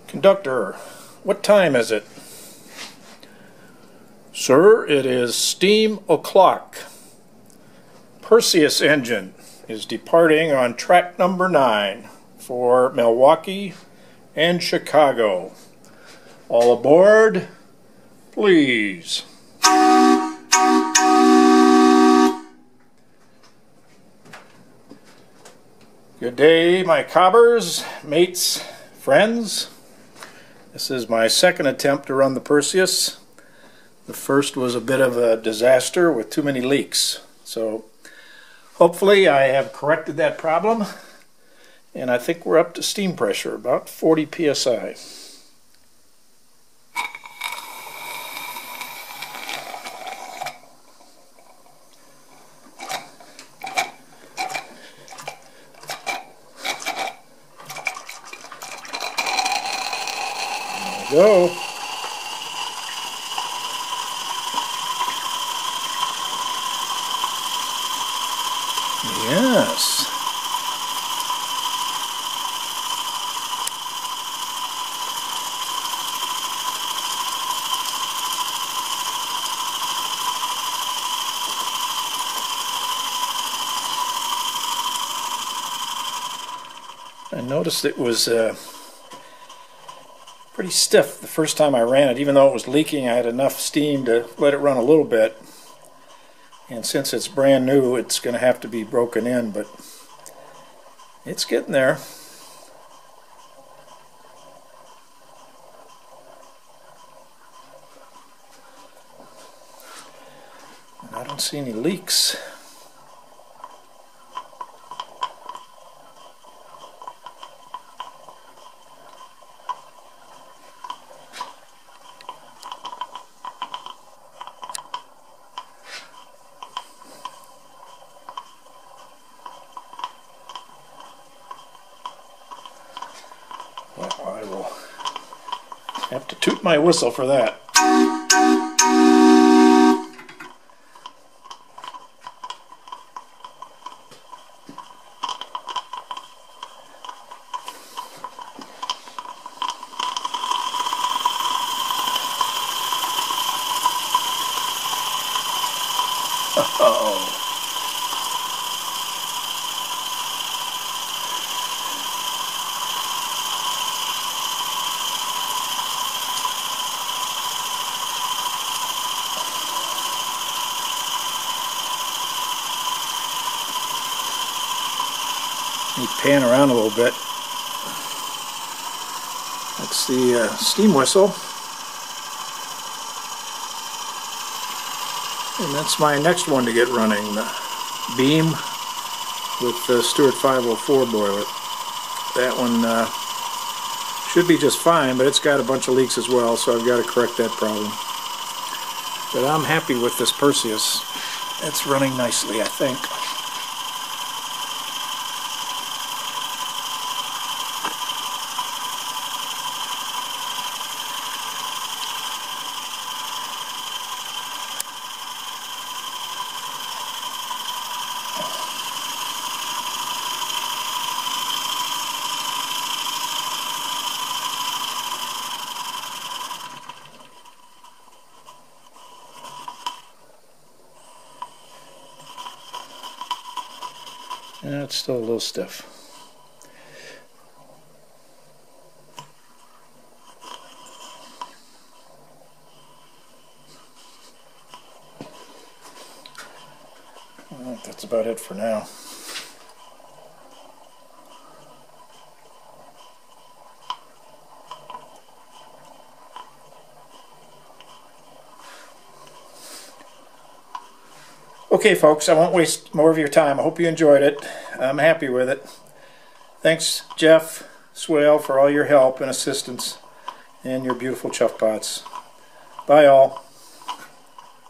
Conductor, what time is it? Sir, it is steam o'clock. Perseus engine is departing on track number 9 for Milwaukee and Chicago. All aboard, please. Good day, my cobbers, mates, friends. This is my second attempt to run the Perseus. The first was a bit of a disaster with too many leaks. So hopefully I have corrected that problem, and I think we're up to steam pressure, about 40 psi. There we go. Yes. I noticed it was pretty stiff the first time I ran it. Even though it was leaking, I had enough steam to let it run a little bit. And since it's brand new, it's going to have to be broken in, but it's getting there. And I don't see any leaks. Well, I will have to toot my whistle for that. Uh-oh. Let me pan around a little bit. That's the steam whistle. And that's my next one to get running, the Beam with the Stuart 504 boiler. That one should be just fine, but it's got a bunch of leaks as well, so I've got to correct that problem. But I'm happy with this Perseus. It's running nicely, I think. Yeah, it's still a little stiff. I think that's about it for now. Okay, folks, I won't waste more of your time. I hope you enjoyed it. I'm happy with it. Thanks, Jeff Swale, for all your help and assistance and your beautiful chuff pots. Bye, all.